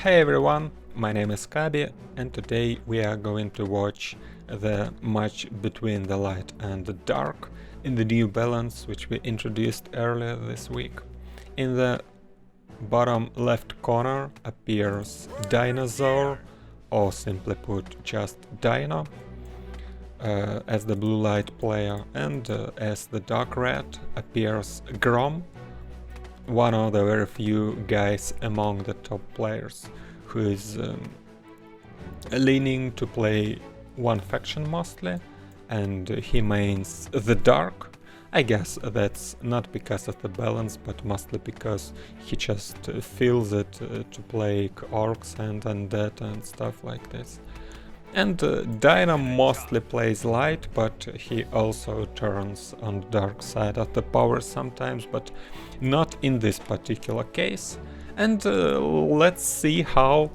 Hey everyone, my name is Kabi and today we are going to watch the match between the light and the dark in the new balance which we introduced earlier this week. In the bottom left corner appears Dinosaur, or simply put just Dino, as the blue light player, and as the dark red appears Grom, one of the very few guys among the top players who is leaning to play one faction mostly, and he mains the dark. I guess that's not because of the balance, but mostly because he just feels it to play orcs and undead and stuff like this. And Dino mostly plays light, but he also turns on the dark side of the power sometimes, but not in this particular case. And let's see how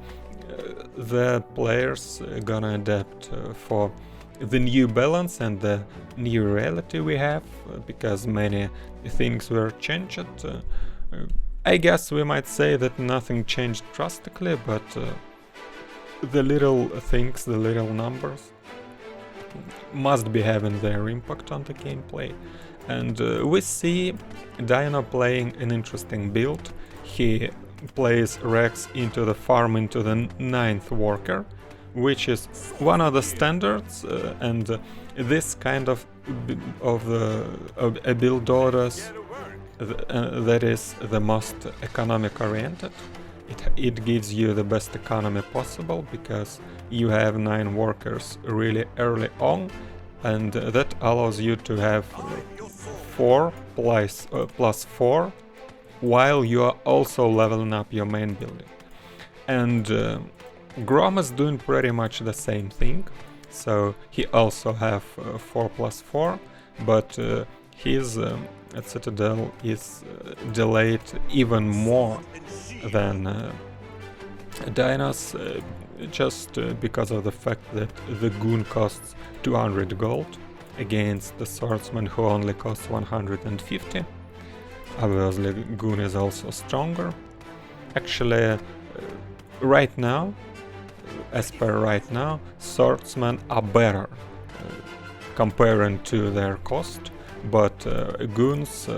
the players gonna adapt for the new balance and the new reality we have, because many things were changed. I guess we might say that nothing changed drastically, but the little things, the little numbers must be having their impact on the gameplay. And we see Dino playing an interesting build. He plays Rex into the farm into the 9th worker, which is one of the standards, and this kind of a build orders that is the most economic oriented. It gives you the best economy possible because you have 9 workers really early on, and that allows you to have 4 plus 4 while you are also leveling up your main building. And Grom is doing pretty much the same thing, so he also have 4 plus 4, but his Citadel is delayed even more than Dino's, just because of the fact that the Goon costs 200 gold against the Swordsman who only costs 150. Obviously Goon is also stronger. Actually, right now, as per right now, Swordsmen are better comparing to their cost, but Goons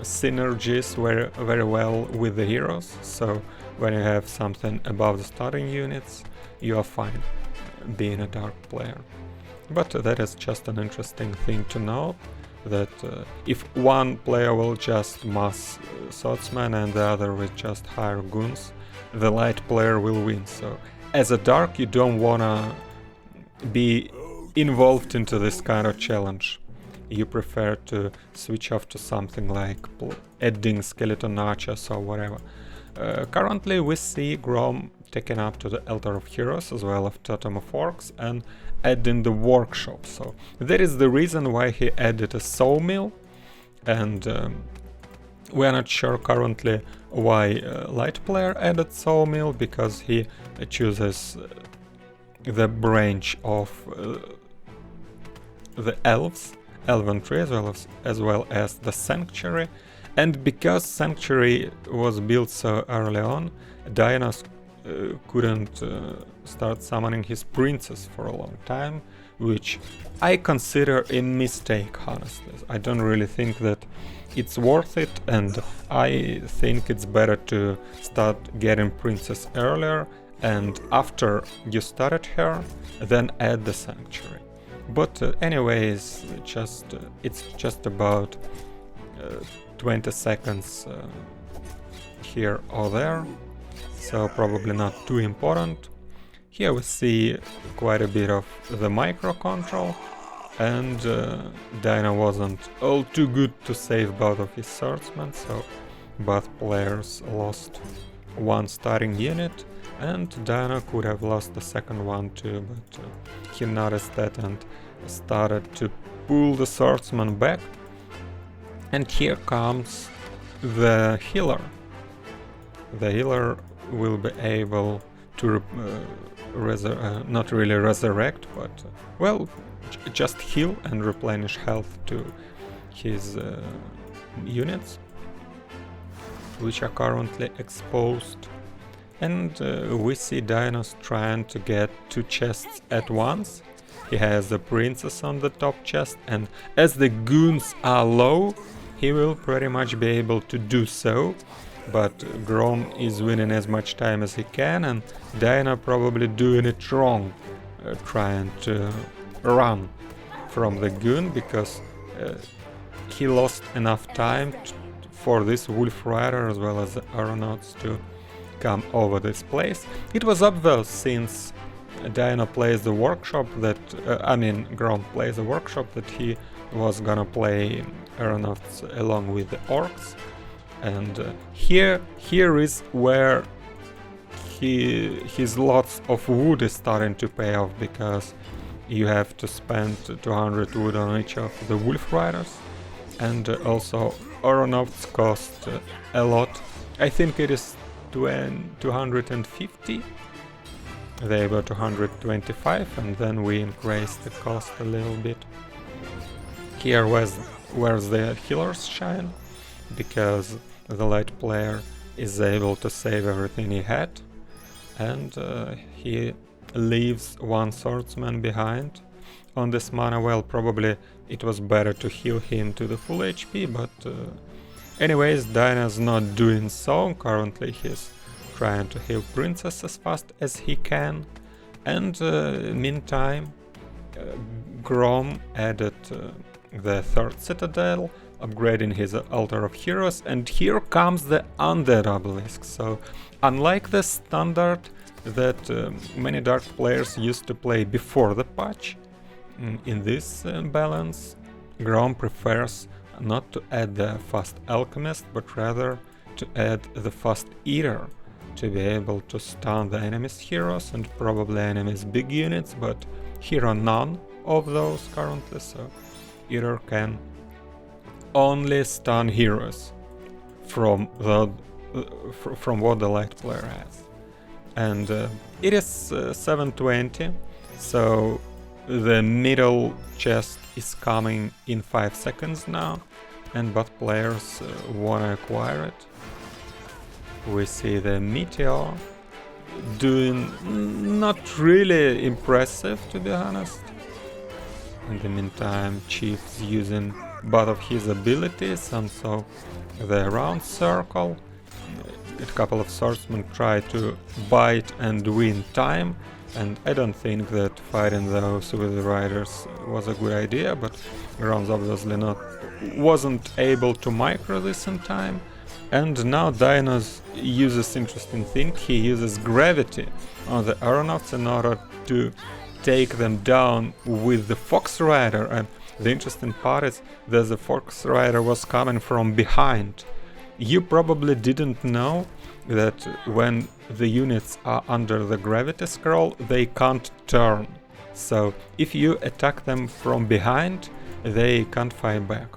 synergies very well with the heroes, so when you have something above the starting units, you are fine being a dark player. But that is just an interesting thing to know, that if one player will just mass swordsman and the other will just hire goons, the light player will win. So as a dark, you don't wanna be involved into this kind of challenge. You prefer to switch off to something like adding skeleton archers or whatever. Currently we see Grom taken up to the Altar of Heroes as well as Totem of Orcs and adding the workshop. So that is the reason why he added a sawmill, and we are not sure currently why light player added sawmill, because he chooses the branch of the elven tree as well as the sanctuary, and because sanctuary was built so early on, Dinos couldn't start summoning his princess for a long time, which I consider a mistake, honestly. I don't really think that it's worth it, and I think it's better to start getting princess earlier, and after you started her, then add the sanctuary. But anyways, it's just about 20 seconds here or there, so probably not too important. Here we see quite a bit of the micro control, and Dino wasn't all too good to save both of his swordsmen, so both players lost one starting unit, and Dino could have lost the second one too, but he noticed that and started to pull the swordsman back. And here comes the healer. The healer will be able to not really resurrect, but well, just heal and replenish health to his units, which are currently exposed. And we see Dinos trying to get 2 chests at once. He has the princess on the top chest, and as the goons are low, he will pretty much be able to do so. But Grom is winning as much time as he can, and Dino probably doing it wrong, trying to run from the goon, because he lost enough time for this Wolf Rider as well as the aeronauts to come over this place. It was obvious since Dino plays the workshop that, Grom plays the workshop, that he was gonna play aeronauts along with the orcs. And here is where his lots of wood is starting to pay off, because you have to spend 200 wood on each of the Wolf Riders, and also aeronauts cost a lot. I think it is 250. They were 225, and then we increased the cost a little bit. Here where's the healers shine, because the light player is able to save everything he had, and he leaves 1 swordsman behind on this mana well. Probably it was better to heal him to the full HP, but anyways, Dino's not doing so. Currently he's trying to heal Princess as fast as he can, and meantime Grom added the 3rd citadel, upgrading his Altar of Heroes, and here comes the Undead Obelisk. So unlike the standard that many Dark players used to play before the patch, in this balance Grom prefers not to add the Fast Alchemist, but rather to add the Fast Eater, to be able to stun the enemy's heroes and probably enemy's big units, but here are none of those currently, so Eater can only stun heroes from what the light player has. And it is 720, so the middle chest is coming in 5 seconds now, and both players wanna acquire it. We see the Meteor doing not really impressive, to be honest. In the meantime, Chief's using both of his abilities, and so the round circle. A couple of swordsmen try to bite and win time, and I don't think that fighting those with the riders was a good idea, but Grom's obviously wasn't able to micro this in time. And now Dinos uses interesting thing. He uses gravity on the aeronauts in order to take them down with the Fox Rider, and the interesting part is that the Fox Rider was coming from behind. You probably didn't know that when the units are under the gravity scroll, they can't turn. So if you attack them from behind, they can't fight back.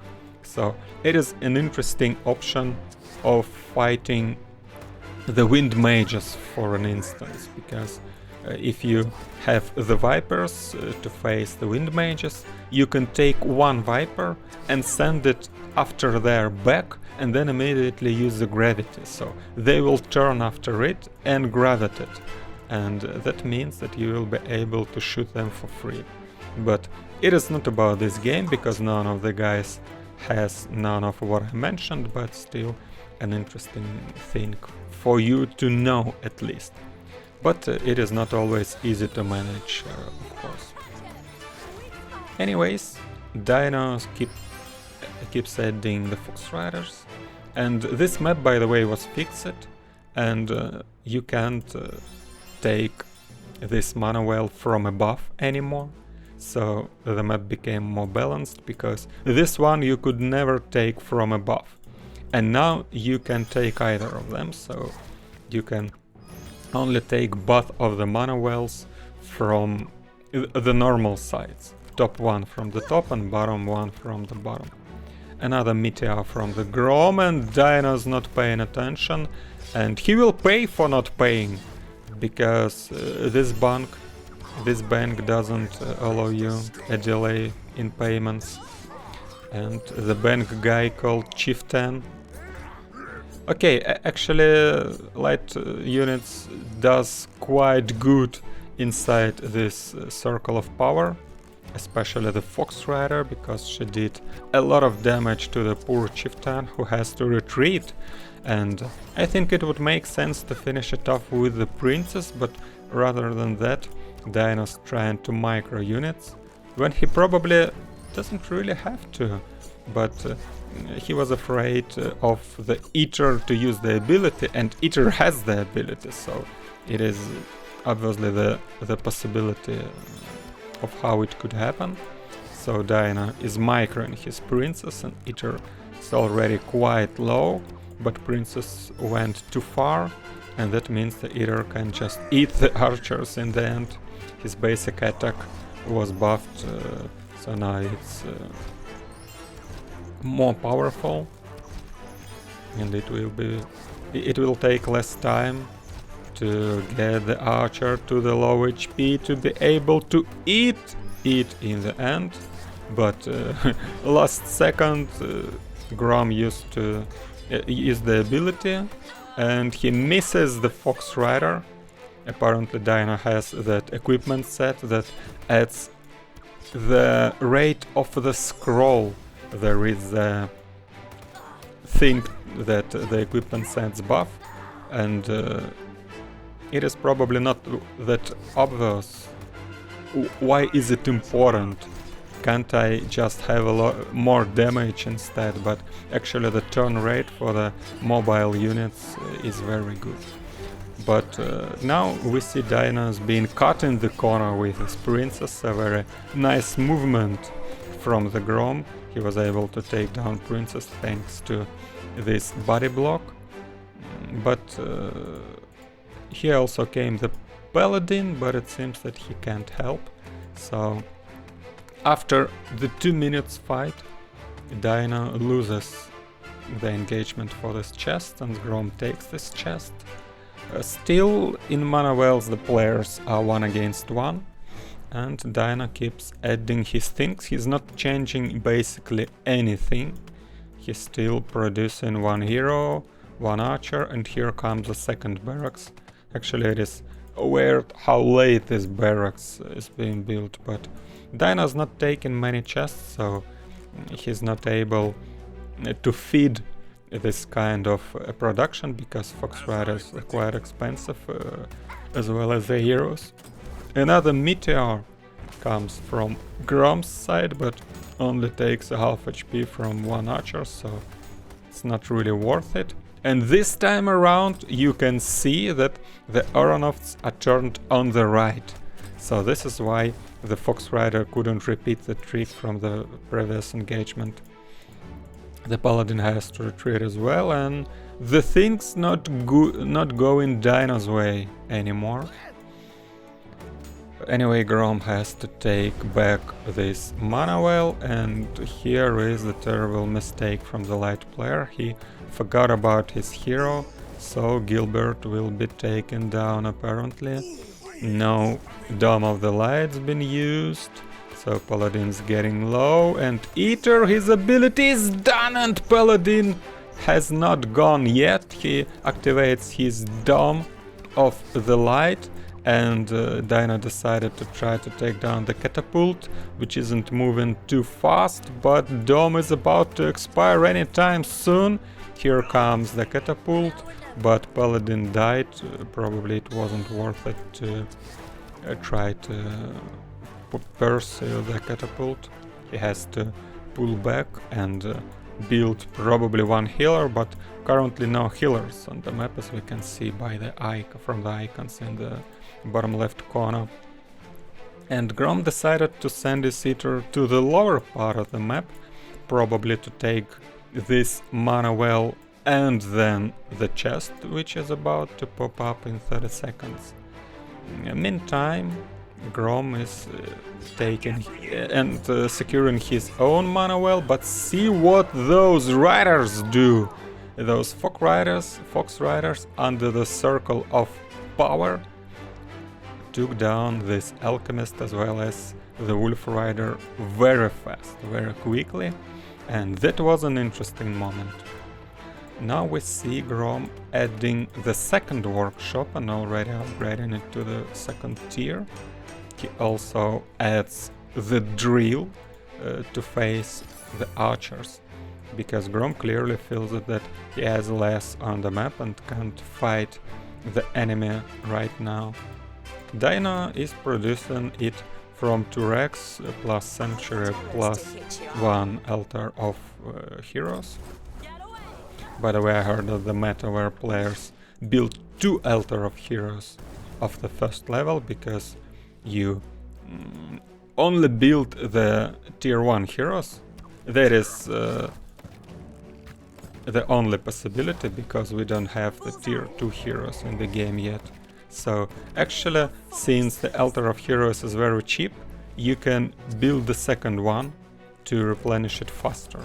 So it is an interesting option of fighting the Wind Mages, for an instance, because if you have the Vipers to face the Wind Mages, you can take 1 Viper and send it after their back, and then immediately use the gravity, so they will turn after it and gravitate, and that means that you will be able to shoot them for free. But it is not about this game, because none of the guys has none of what I mentioned, but still an interesting thing for you to know at least. But it is not always easy to manage, of course. Anyways, Dinos keeps adding the Fox Riders, and this map, by the way, was fixed, and you can't take this mana well from above anymore, so the map became more balanced, because this one you could never take from above, and now you can take either of them, so you can only take both of the mana wells from the normal sides. Top one from the top and bottom one from the bottom. Another Meteor from the Grom, and Dino's not paying attention, and he will pay for not paying, because this bank doesn't allow you a delay in payments. And the bank guy called Chieftain. Okay, actually light units does quite good inside this circle of power, especially the Fox Rider, because she did a lot of damage to the poor chieftain who has to retreat, and I think it would make sense to finish it off with the princess, but rather than that, Dino's trying to micro units, when he probably doesn't really have to, but he was afraid of the Eater to use the ability, and Eater has the ability, so it is obviously the possibility of how it could happen. So Dino is microing his princess, and Eater is already quite low, but princess went too far, and that means the Eater can just eat the archers in the end. His basic attack was buffed, so now it's more powerful, and it will take less time to get the archer to the low HP to be able to eat it in the end, but last second Grom used the ability and he misses the Fox Rider. Apparently Dino has that equipment set that adds the rate of the scroll. There is a thing that the equipment sets buff, and it is probably not that obvious. Why is it important? Can't I just have a lot more damage instead? But actually the turn rate for the mobile units is very good. But now we see Dino's being caught in the corner with his princess, a very nice movement from the Grom. He was able to take down princess thanks to this body block. But here also came the paladin, but it seems that he can't help. So after the 2 minutes fight, Dino loses the engagement for this chest, and Grom takes this chest. Still, in Mana Wells the players are 1 against 1, and Dino keeps adding his things. He's not changing basically anything. He's still producing 1 hero, 1 archer, and here comes the second barracks. Actually, it is weird how late this barracks is being built, but Dino's not taking many chests, so he's not able to feed this kind of production, because Fox Riders are quite expensive, as well as the heroes. Another meteor comes from Grom's side, but only takes a half HP from 1 archer, so it's not really worth it. And this time around you can see that the aeronauts are turned on the right. So this is why the Fox Rider couldn't repeat the trick from the previous engagement. The Paladin has to retreat as well, and the thing's not going Dino's way anymore. Anyway, Grom has to take back this Mana Well, and here is the terrible mistake from the light player. He forgot about his hero, so Gilbert will be taken down apparently. No Dome of the Light's been used, so Paladin's getting low, and Eater, his ability is done, and Paladin has not gone yet. He activates his Dome of the Light, and Dino decided to try to take down the catapult, which isn't moving too fast, but Dome is about to expire anytime soon. Here comes the catapult, but Paladin died. Probably it wasn't worth it to try to pursue the catapult. He has to pull back and build probably 1 healer, but currently no healers on the map, as we can see by the from the icons in the bottom left corner. And Grom decided to send his Eater to the lower part of the map, probably to take this Mana Well and then the chest, which is about to pop up in 30 seconds. Meantime, Grom is taking and securing his own Mana Well, but see what those riders do! Those Fox Riders under the circle of power took down this alchemist as well as the Wolf Rider very fast, very quickly, and that was an interesting moment. Now we see Grom adding the second workshop and already upgrading it to the second tier. He also adds the drill to face the archers, because Grom clearly feels that he has less on the map and can't fight the enemy right now. Dino is producing it from 2 Rex plus Sanctuary plus 1 Altar of Heroes. By the way, I heard that the meta where players build 2 Altar of Heroes of the first level, because you only build the tier 1 heroes. That is the only possibility, because we don't have the tier 2 heroes in the game yet. So actually, since the Altar of Heroes is very cheap, you can build the second one to replenish it faster,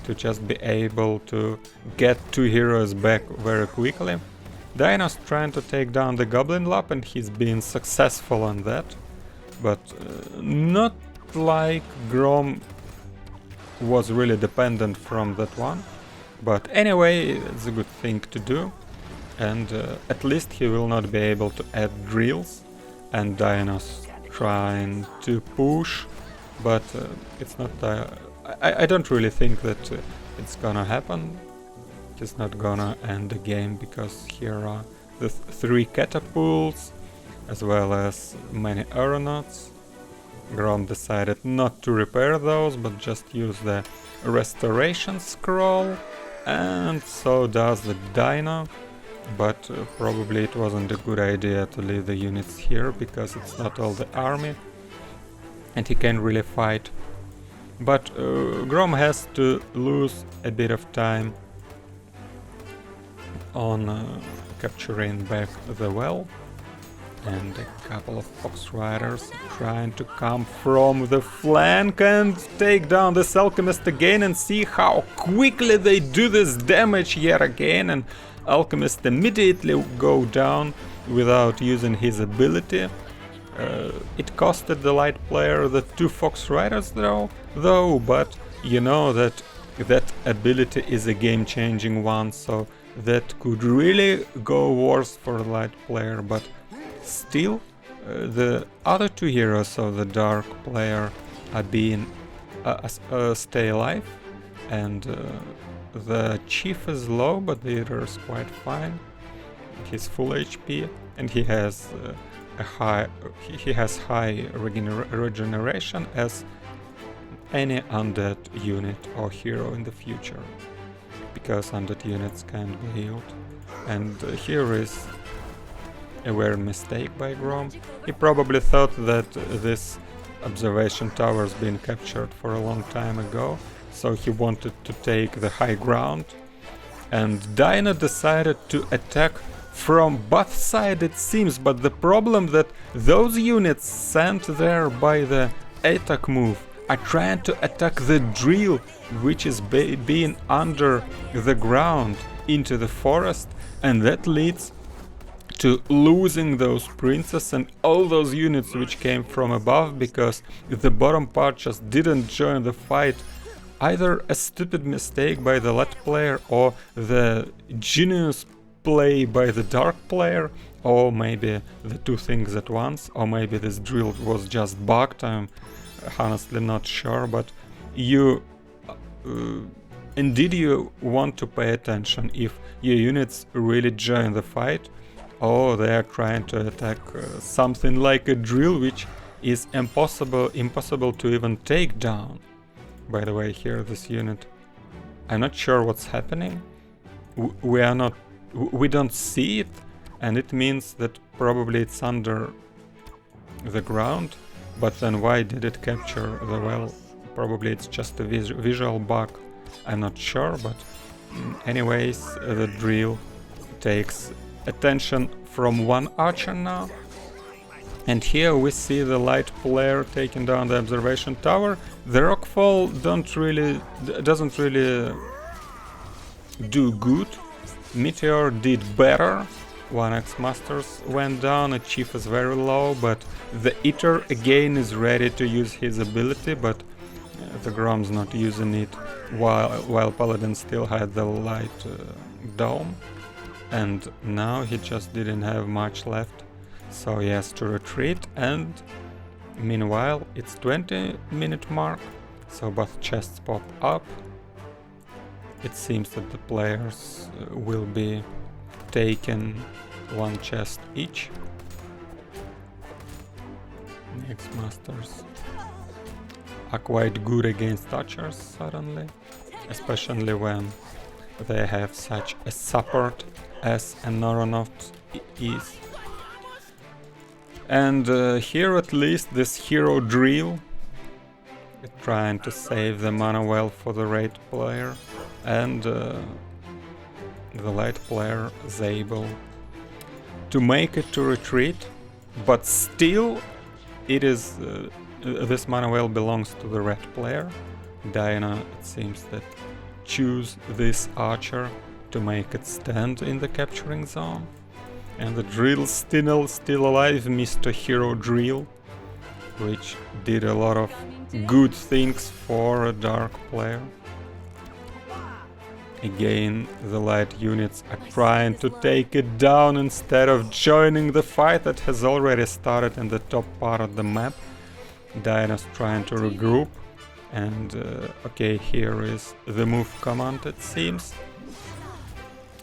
to just be able to get 2 heroes back very quickly. Dino's trying to take down the Goblin Lab and he's been successful on that, but not like Grom was really dependent from that one. But anyway, it's a good thing to do, and at least he will not be able to add drills, and Dino's trying to push, but it's not... I don't really think that it's gonna happen. It's not gonna end the game, because here are the 3 catapults, as well as many aeronauts. Grom decided not to repair those, but just use the restoration scroll, and so does the Dino. But probably it wasn't a good idea to leave the units here, because it's not all the army, and he can't really fight. But Grom has to lose a bit of time on capturing back the well, and a couple of Fox Riders trying to come from the flank and take down this Alchemist again, and see how quickly they do this damage yet again, and Alchemist immediately go down without using his ability. It costed the light player the 2 Fox Riders though, but you know that that ability is a game-changing one, so that could really go worse for the light player. But still, the other 2 heroes of the dark player are being stay alive, and the chief is low, but the leader is quite fine. He's full HP, and he has high regeneration as any undead unit or hero in the future, because undead units can't be healed. And here is a weird mistake by Grom. He probably thought that this observation tower has been captured for a long time ago, so he wanted to take the high ground, and Dino decided to attack from both sides, it seems. But the problem that those units sent there by the attack move are trying to attack the drill, which is being under the ground into the forest, and that leads to losing those princes and all those units which came from above, because the bottom part just didn't join the fight. Either a stupid mistake by the light player, or the genius play by the dark player, or maybe the 2 things at once, or maybe this drill was just bugged. I'm honestly not sure, but you indeed you want to pay attention if your units really join the fight, or they are trying to attack something like a drill, which is impossible to even take down. By the way, here this unit, I'm not sure what's happening. We don't see it, and it means that probably it's under the ground. But then why did it capture the well? Probably it's just a visual bug, I'm not sure. But anyways, the drill takes attention from 1 archer now. And here we see the light player taking down the observation tower. The rockfall doesn't really do good. Meteor did better. 1 X-Masters went down, a chief is very low, but the Eater again is ready to use his ability, but the Grom's not using it while Paladin still had the light dome, and now he just didn't have much left, so he has to retreat. And meanwhile it's 20-minute mark, so both chests pop up. It seems that the players will be taking one chest each. Next masters are quite good against archers suddenly, especially when they have such a support as an Aeronaut is. And here at least this hero drill is trying to save the mana well for the raid player, and the light player is able to make it to retreat, but still it is this mana well belongs to the red player. Diana, it seems, that choose this archer to make it stand in the capturing zone. And the drill still alive, Mr. Hero Drill, which did a lot of good things for a dark player. Again, the light units are trying to take it down instead of joining the fight that has already started in the top part of the map. Diana's trying to regroup, and okay, here is the move command, it seems.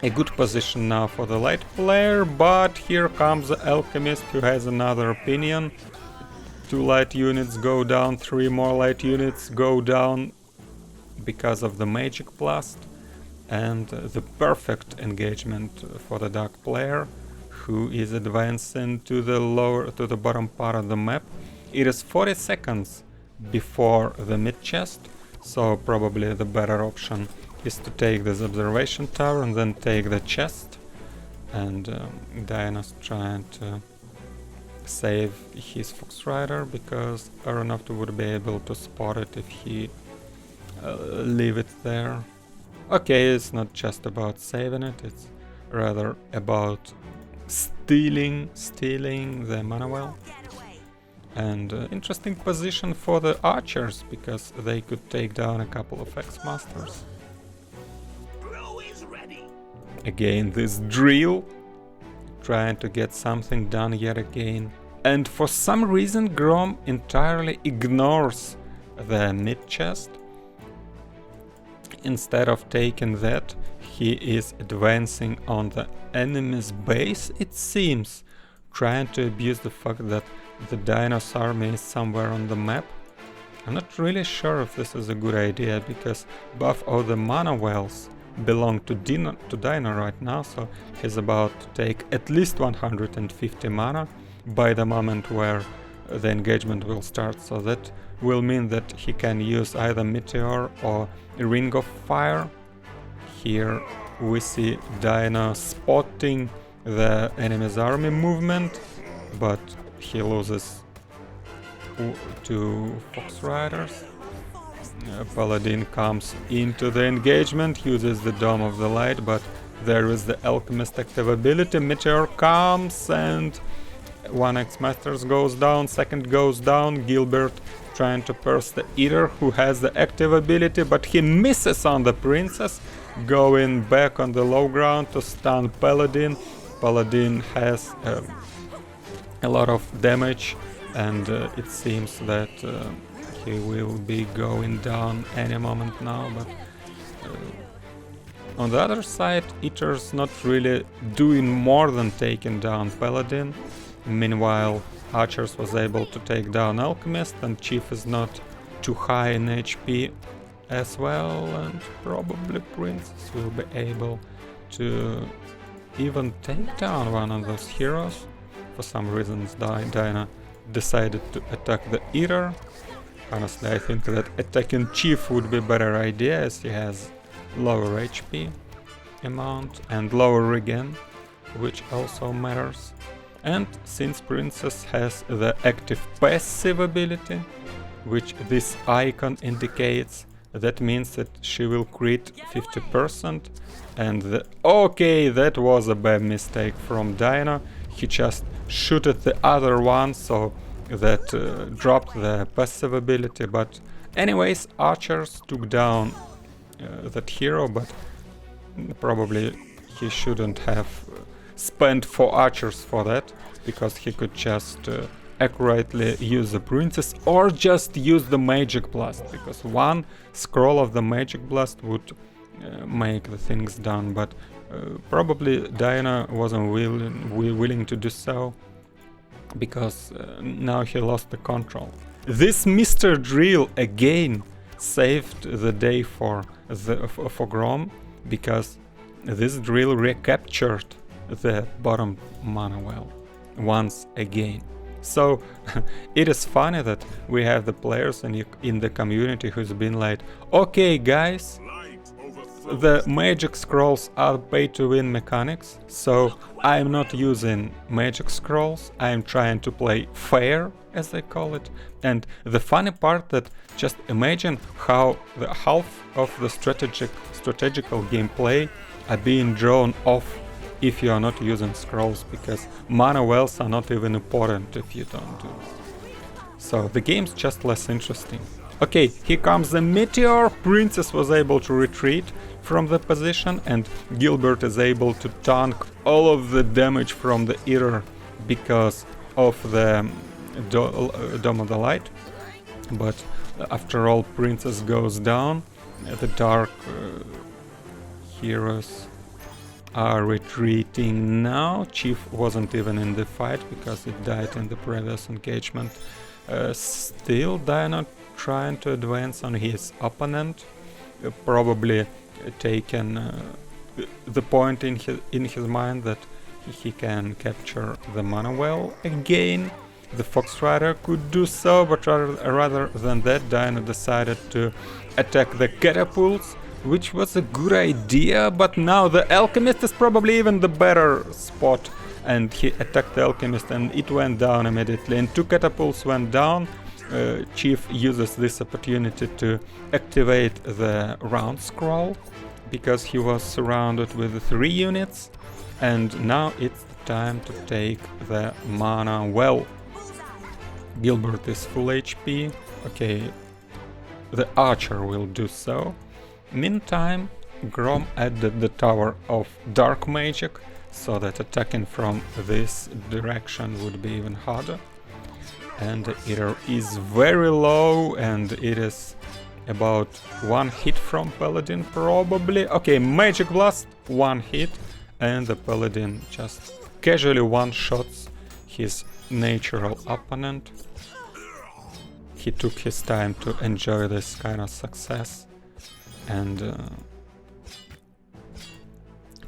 A good position now for the light player, but here comes the alchemist who has another opinion. 2 light units go down, 3 more light units go down because of the magic blast, and the perfect engagement for the dark player, who is advancing to the bottom part of the map. It is 40 seconds before the mid chest, so probably the better option is to take this observation tower and then take the chest. And Diana's trying to save his Fox Rider, because Aeronaut would be able to spot it if he leave it there. Okay, it's not just about saving it, it's rather about stealing the mana well. And interesting position for the archers, because they could take down a couple of X-Masters. Again, this drill, trying to get something done yet again. And for some reason Grom entirely ignores the mid chest. Instead of taking that, he is advancing on the enemy's base, it seems, trying to abuse the fact that the Dinos army is somewhere on the map. I'm not really sure if this is a good idea, because both of the mana wells belong to Dino right now, so he's about to take at least 150 mana by the moment where the engagement will start, so that will mean that he can use either Meteor or Ring of Fire. Here we see Dino spotting the enemy's army movement, but he loses 2 Fox Riders. Paladin comes into the engagement, uses the Dome of the Light, but there is the Alchemist active ability. Meteor comes and 1 X-Masters goes down, 2nd goes down. Gilbert trying to burst the Eater, who has the active ability, but he misses on the Princess, going back on the low ground to stun Paladin. Paladin has a lot of damage, and it seems that he will be going down any moment now, but on the other side, Eater's not really doing more than taking down Paladin. Meanwhile, Archers was able to take down Alchemist, and Chief is not too high in HP as well, and probably Princess will be able to even take down one of those heroes. For some reasons, Diana decided to attack the Eater. Honestly, I think that attacking Chief would be a better idea, as he has lower HP amount and lower regen, which also matters. And since Princess has the active passive ability, which this icon indicates, that means that she will crit 50%, and okay, that was a bad mistake from Diana. He just shot at the other one, so that dropped the passive ability, but Anyways, archers took down that hero, but probably he shouldn't have spent 4 archers for that, because he could just accurately use the princess or just use the magic blast, because 1 scroll of the magic blast would make the things done, but probably Diana wasn't willing to do so, because now he lost the control. This Mr. Drill again saved the day for Grom, because this drill recaptured the bottom mana well once again. So it is funny that we have the players in the community who's been like, okay guys, the magic scrolls are pay to win mechanics, so I'm not using magic scrolls, I'm trying to play fair, as they call it. And the funny part that just imagine how the half of the strategical gameplay are being drawn off if you are not using scrolls, because mana wells are not even important if you don't do it. So the game's just less interesting. Okay, here comes the meteor. Princess was able to retreat from the position, and Gilbert is able to tank all of the damage from the Eater because of the Dome of the Light. But after all, Princess goes down. The dark heroes are retreating now. Chief wasn't even in the fight because it died in the previous engagement. Still Diana trying to advance on his opponent, probably taken the point in his mind that he can capture the mana well again. The Fox Rider could do so, but rather than that, Diana decided to attack the catapults, which was a good idea, but now the Alchemist is probably even the better spot, and he attacked the Alchemist and it went down immediately, and 2 catapults went down. Chief uses this opportunity to activate the round scroll, because he was surrounded with 3 units, and now it's the time to take the mana well. Gilbert is full HP. Okay, the archer will do so. Meantime, Grom added the Tower of Dark Magic, so that attacking from this direction would be even harder. And the Eater is very low, and it is about 1 hit from Paladin probably. Okay, Magic Blast, 1 hit, and the Paladin just casually one-shots his natural opponent. He took his time to enjoy this kind of success, and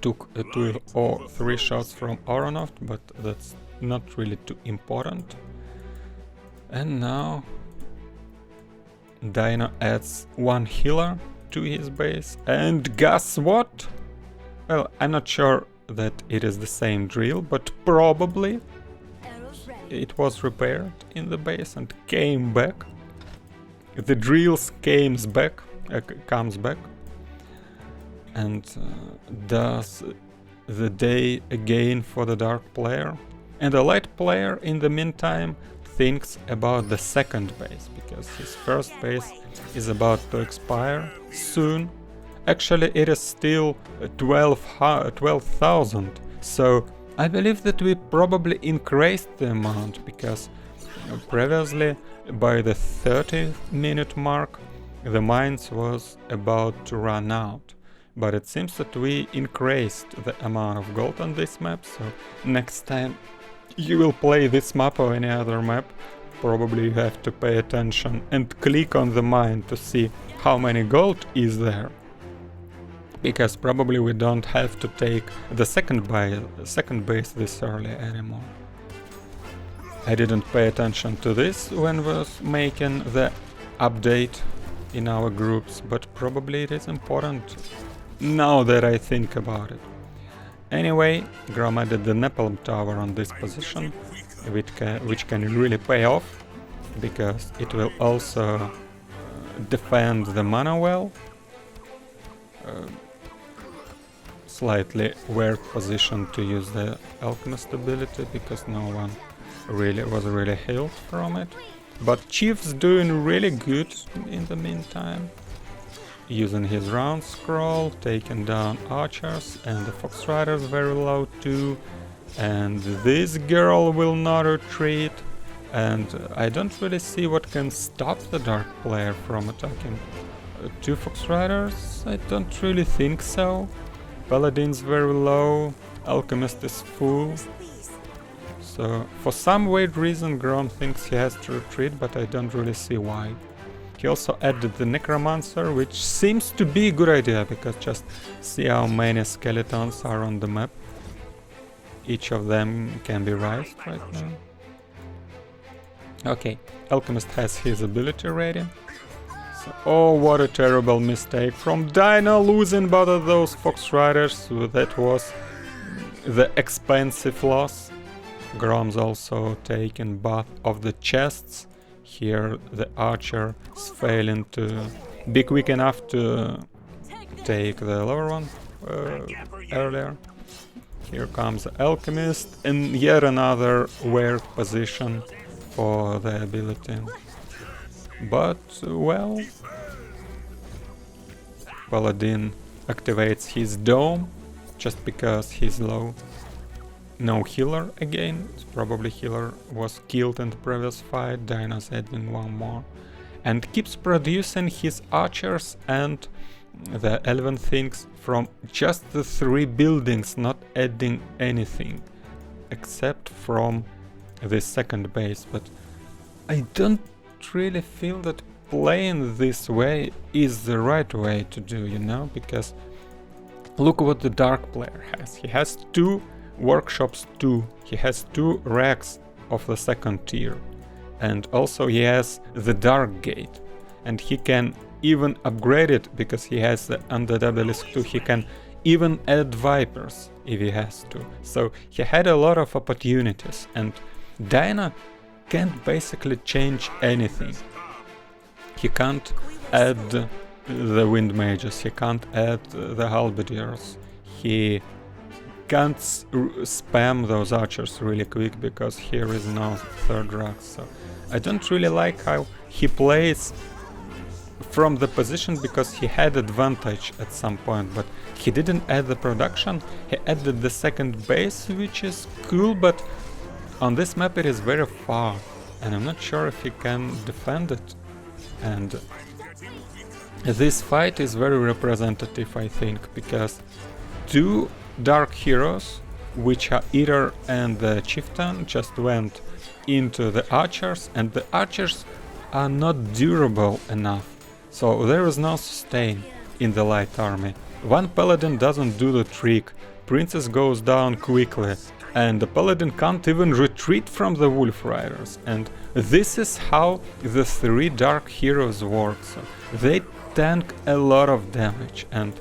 took 2 or 3 shots from Aronoff, but that's not really too important. And now Diana adds 1 healer to his base, and guess what? Well, I'm not sure that it is the same drill, but probably it was repaired in the base and came back. The drills comes back, and does the day again for the dark player. And the light player, in the meantime, thinks about the second base, because his first base is about to expire soon. Actually, it is still 12,000, so I believe that we probably increased the amount, because previously, by the 30-minute mark, the mines was about to run out. But it seems that we increased the amount of gold on this map, so next time you will play this map or any other map, probably you have to pay attention and click on the mine to see how many gold is there. Because probably we don't have to take the second base this early anymore. I didn't pay attention to this when I was making the update in our groups, but probably it is important now that I think about it. Anyway, Grom added the Napalm Tower on this position, which can really pay off, because it will also defend the mana well. Slightly weird position to use the Alchemist ability, because no one was really healed from it. But Chief's doing really good in the meantime. Using his round scroll, taking down archers, and the Fox Rider's very low too. And this girl will not retreat. And I don't really see what can stop the Dark player from attacking. Two Fox Riders? I don't really think so. Paladin's very low, Alchemist is full. So for some weird reason Grom thinks he has to retreat, but I don't really see why. He also added the Necromancer, which seems to be a good idea, because just see how many skeletons are on the map. Each of them can be raised right now. Okay, Alchemist has his ability ready. So, oh, what a terrible mistake from Dino, losing both of those Fox Riders. That was the expensive loss. Grom's also taking both of the chests. Here the archer is failing to be quick enough to take the lower one earlier. Here comes the Alchemist in yet another weird position for the ability. But, well, Paladin activates his dome just because he's low. No healer again, probably healer was killed in the previous fight, Dino's adding one more. And keeps producing his archers and the 11 things from just the 3 buildings, not adding anything. Except from the second base, but I don't really feel that playing this way is the right way to do, you know, because look what the Dark player has. He has 2 workshops too, he has 2 racks of the second tier, and also he has the Dark Gate, and he can even upgrade it because he has the Undead Obelisk too. He can even add Vipers if he has to, so he had a lot of opportunities, and Dino can't basically change anything. He can't add the Wind Mages, he can't add the Halberdiers, he can't spam those archers really quick because here is no third rack. So I don't really like how he plays from the position, because he had advantage at some point, but he didn't add the production. He added the second base, which is cool, but on this map it is very far and I'm not sure if he can defend it. And this fight is very representative, I think, because 2 Dark Heroes, which are Eater and the Chieftain, just went into the Archers, and the Archers are not durable enough, so there is no sustain in the Light Army. One Paladin doesn't do the trick, Princess goes down quickly, and the Paladin can't even retreat from the Wolf Riders, and this is how the 3 Dark Heroes work. So they tank a lot of damage, and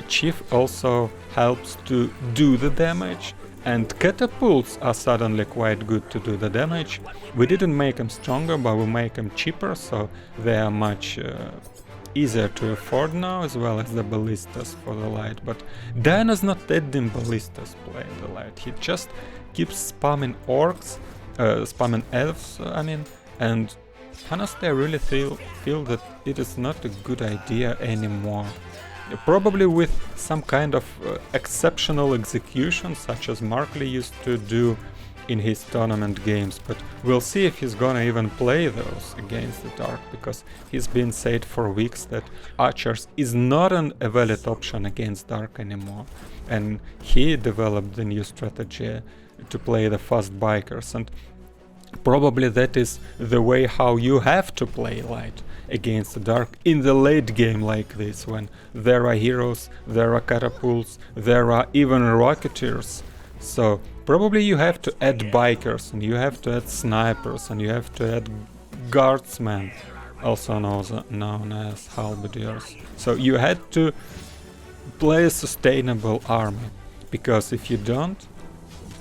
Chief also helps to do the damage, and catapults are suddenly quite good to do the damage. We didn't make them stronger, but we make them cheaper, so they are much easier to afford now, as well as the ballistas for the light. But Dino's not adding ballistas playing the light, he just keeps spamming orcs, spamming elves, and honestly I really feel that it is not a good idea anymore. Probably with some kind of exceptional execution, such as Markley used to do in his tournament games, but we'll see if he's gonna even play those against the Dark, because he's been said for weeks that Archers is not a valid option against Dark anymore, and he developed the new strategy to play the fast bikers, and probably that is the way how you have to play Light against the Dark in the late game like this, when there are heroes, there are catapults, there are even rocketeers. So probably you have to add bikers, and you have to add snipers, and you have to add guardsmen, also known as halberdiers. So you had to play a sustainable army, because if you don't,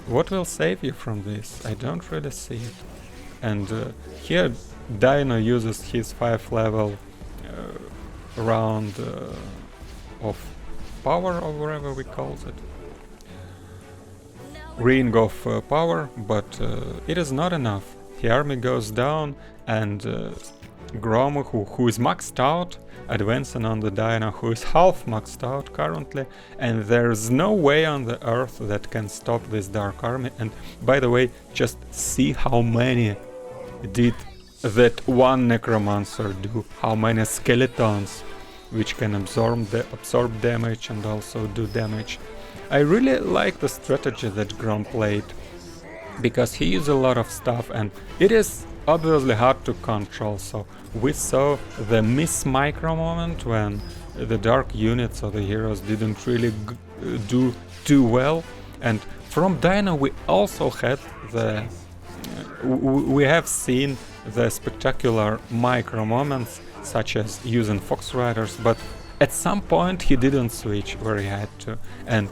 what will save you from this? I don't really see it. And here Dino uses his 5 level round of power, or whatever we call it. Ring of power, but it is not enough. the army goes down, and Grom, who is maxed out, advancing on the Diana, who is half maxed out currently, and there's no way on the earth that can stop this Dark Army. And by the way, just see how many did that one Necromancer do, how many skeletons which can absorb damage and also do damage. I really like the strategy that Grom played, because he used a lot of stuff, and it is obviously hard to control. So we saw the miss micro moment when the dark units of the heroes didn't really do too well, and from Dino we also had the we have seen the spectacular micro moments, such as using Fox Riders, but at some point he didn't switch where he had to, and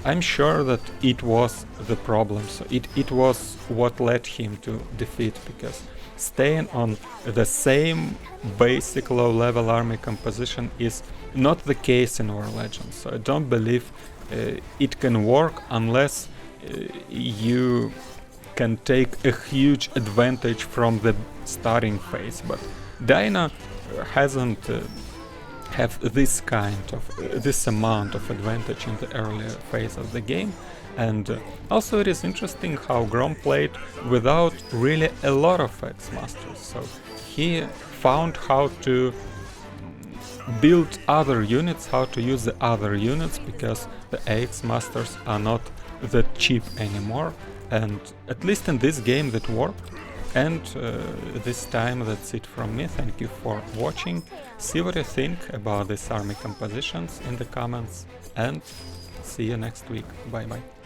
I'm sure that it was the problem. So it was what led him to defeat, because staying on the same basic low-level army composition is not the case in War Legends. So I don't believe it can work unless you can take a huge advantage from the starting phase. But Dyna hasn't have this kind of this amount of advantage in the earlier phase of the game. And also it is interesting how Grom played without really a lot of X-Masters. So he found how to build other units, how to use the other units, because the X-Masters are not that cheap anymore. And at least in this game that worked. And this time that's it from me. Thank you for watching. See what you think about these army compositions in the comments, and see you next week. Bye bye.